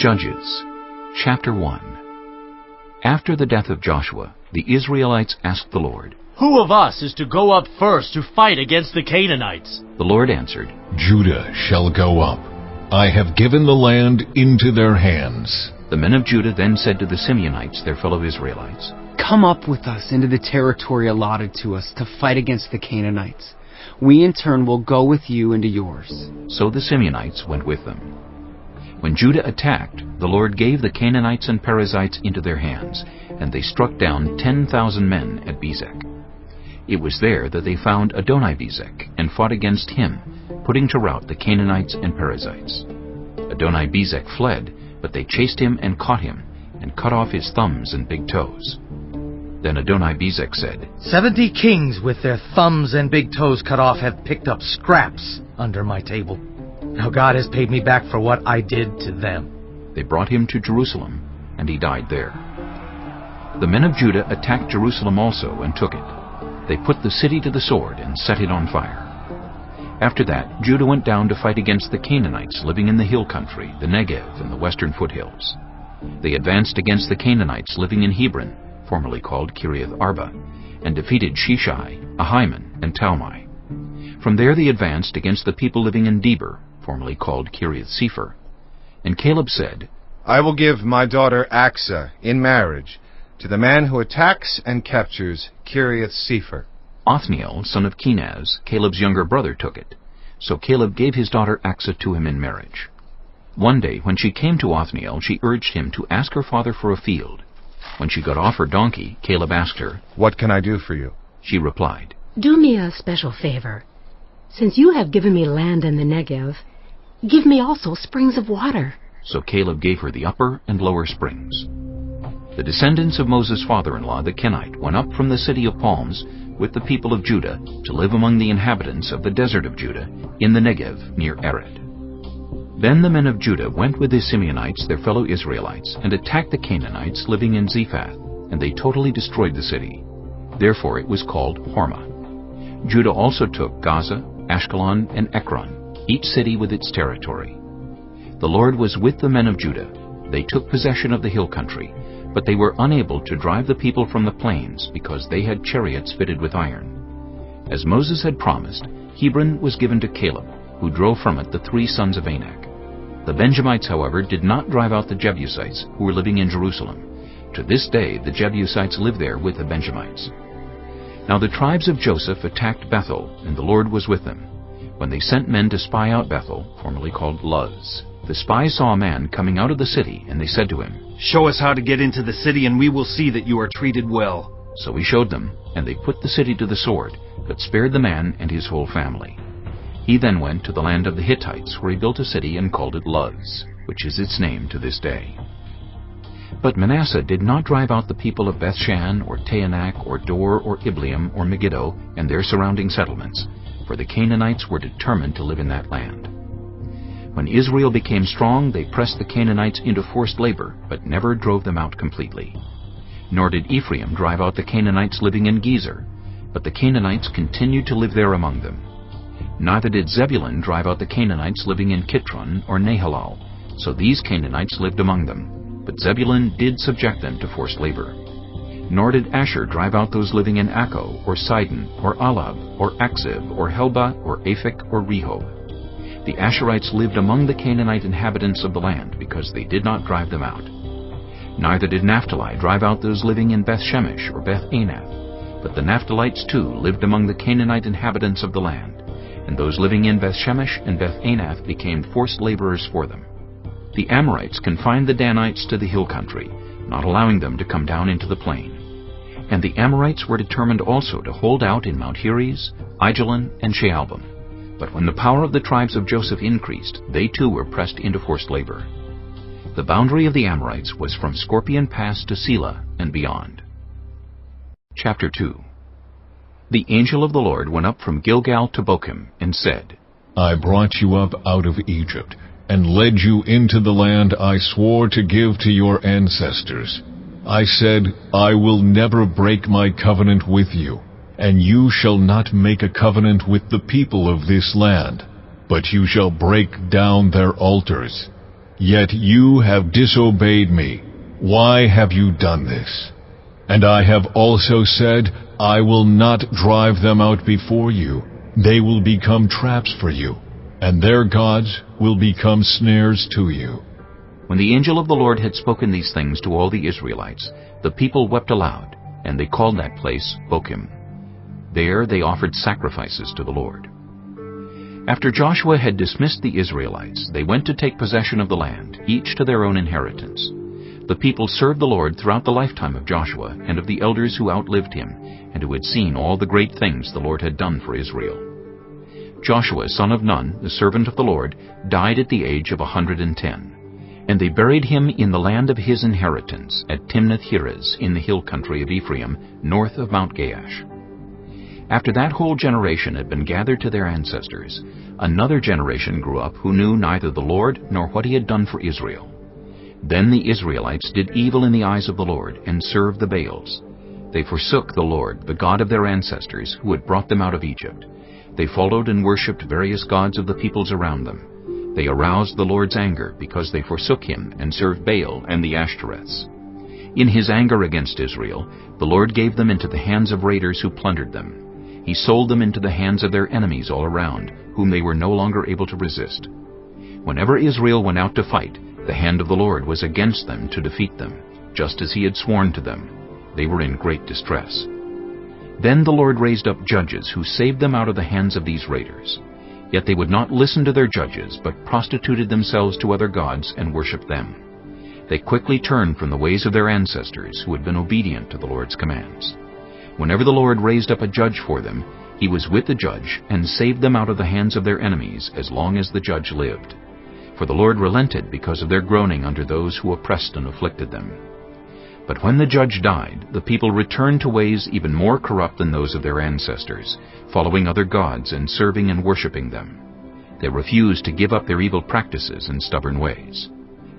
Judges, chapter 1. After the death of Joshua, the Israelites asked the Lord, "Who of us is to go up first to fight against the Canaanites?" The Lord answered, Judah shall go up. I have given the land into their hands. The men of Judah then said to the Simeonites, their fellow Israelites, "Come up with us into the territory allotted to us to fight against the Canaanites. We in turn will go with you into yours." So the Simeonites went with them. When Judah attacked, the Lord gave the Canaanites and Perizzites into their hands, and they struck down 10,000 men at Bezek. It was there that they found Adoni-Bezek and fought against him, putting to rout the Canaanites and Perizzites. Adoni-Bezek fled, but they chased him and caught him, and cut off his thumbs and big toes. Then Adoni-Bezek said, 70 kings with their thumbs and big toes cut off have picked up scraps under my table. Now God has paid me back for what I did to them. They brought him to Jerusalem, and he died there. The men of Judah attacked Jerusalem also and took it. They put the city to the sword and set it on fire. After that, Judah went down to fight against the Canaanites living in the hill country, the Negev and the western foothills. They advanced against the Canaanites living in Hebron, formerly called Kiriath Arba, and defeated Sheshai, Ahiman, and Talmai. From there they advanced against the people living in Debir, formerly called Kiriath Sepher. And Caleb said, I will give my daughter Achsah in marriage to the man who attacks and captures Kiriath Sepher. Othniel, son of Kenaz, Caleb's younger brother, took it. So Caleb gave his daughter Achsah to him in marriage. One day, when she came to Othniel, she urged him to ask her father for a field. When she got off her donkey, Caleb asked her, What can I do for you? She replied, Do me a special favor. Since you have given me land in the Negev, give me also springs of water. So Caleb gave her the upper and lower springs. The descendants of Moses' father-in-law, the Kenite, went up from the city of palms with the people of Judah to live among the inhabitants of the desert of Judah in the Negev near Arad. Then the men of Judah went with the Simeonites, their fellow Israelites, and attacked the Canaanites living in Zephath, and they totally destroyed the city. Therefore it was called Hormah. Judah also took Gaza, Ashkelon, and Ekron, each city with its territory. The Lord was with the men of Judah. They took possession of the hill country, but they were unable to drive the people from the plains because they had chariots fitted with iron. As Moses had promised, Hebron was given to Caleb, who drove from it the 3 sons of Anak. The Benjamites, however, did not drive out the Jebusites who were living in Jerusalem. To this day the Jebusites live there with the Benjamites. Now the tribes of Joseph attacked Bethel, and the Lord was with them. When they sent men to spy out Bethel, formerly called Luz, the spies saw a man coming out of the city, and they said to him, Show us how to get into the city, and we will see that you are treated well. So he showed them, and they put the city to the sword, but spared the man and his whole family. He then went to the land of the Hittites, where he built a city and called it Luz, which is its name to this day. But Manasseh did not drive out the people of Bethshan, or Taanach, or Dor, or Ibleam, or Megiddo, and their surrounding settlements, for the Canaanites were determined to live in that land. When Israel became strong, they pressed the Canaanites into forced labor, but never drove them out completely. Nor did Ephraim drive out the Canaanites living in Gezer, but the Canaanites continued to live there among them. Neither did Zebulun drive out the Canaanites living in Kitron or Nahalal, so these Canaanites lived among them, but Zebulun did subject them to forced labor. Nor did Asher drive out those living in Akko, or Sidon, or Alab, or Aksib, or Helba, or Aphek, or Rehob. The Asherites lived among the Canaanite inhabitants of the land, because they did not drive them out. Neither did Naphtali drive out those living in Beth-Shemesh or Beth-Anath, but the Naphtalites too lived among the Canaanite inhabitants of the land, and those living in Beth-Shemesh and Beth-Anath became forced laborers for them. The Amorites confined the Danites to the hill country, not allowing them to come down into the plain. And the Amorites were determined also to hold out in Mount Heres, Aijalon, and Shaalbim. But when the power of the tribes of Joseph increased, they too were pressed into forced labor. The boundary of the Amorites was from Scorpion Pass to Selah and beyond. Chapter 2. The angel of the Lord went up from Gilgal to Bochim and said, I brought you up out of Egypt, and led you into the land I swore to give to your ancestors. I said, I will never break my covenant with you, and you shall not make a covenant with the people of this land, but you shall break down their altars. Yet you have disobeyed me. Why have you done this? And I have also said, I will not drive them out before you. They will become traps for you, and their gods will become snares to you. When the angel of the Lord had spoken these things to all the Israelites, the people wept aloud, and they called that place Bochim. There they offered sacrifices to the Lord. After Joshua had dismissed the Israelites, they went to take possession of the land, each to their own inheritance. The people served the Lord throughout the lifetime of Joshua and of the elders who outlived him, and who had seen all the great things the Lord had done for Israel. Joshua, son of Nun, the servant of the Lord, died at the age of 110. And they buried him in the land of his inheritance, at Timnath-Heres, in the hill country of Ephraim, north of Mount Gaash. After that whole generation had been gathered to their ancestors, another generation grew up who knew neither the Lord nor what he had done for Israel. Then the Israelites did evil in the eyes of the Lord, and served the Baals. They forsook the Lord, the God of their ancestors, who had brought them out of Egypt. They followed and worshipped various gods of the peoples around them. They aroused the Lord's anger, because they forsook him and served Baal and the Ashtoreths. In his anger against Israel, the Lord gave them into the hands of raiders who plundered them. He sold them into the hands of their enemies all around, whom they were no longer able to resist. Whenever Israel went out to fight, the hand of the Lord was against them to defeat them, just as he had sworn to them. They were in great distress. Then the Lord raised up judges who saved them out of the hands of these raiders. Yet they would not listen to their judges, but prostituted themselves to other gods and worshipped them. They quickly turned from the ways of their ancestors, who had been obedient to the Lord's commands. Whenever the Lord raised up a judge for them, he was with the judge and saved them out of the hands of their enemies as long as the judge lived. For the Lord relented because of their groaning under those who oppressed and afflicted them. But when the judge died, the people returned to ways even more corrupt than those of their ancestors, following other gods and serving and worshipping them. They refused to give up their evil practices and stubborn ways.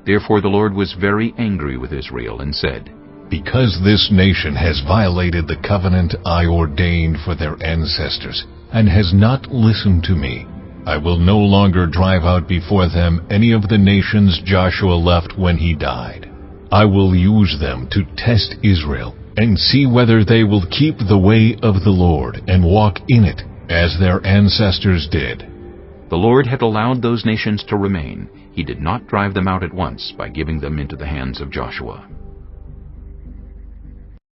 Therefore the Lord was very angry with Israel and said, Because this nation has violated the covenant I ordained for their ancestors, and has not listened to me, I will no longer drive out before them any of the nations Joshua left when he died. I will use them to test Israel, and see whether they will keep the way of the Lord and walk in it, as their ancestors did. The Lord had allowed those nations to remain. He did not drive them out at once by giving them into the hands of Joshua.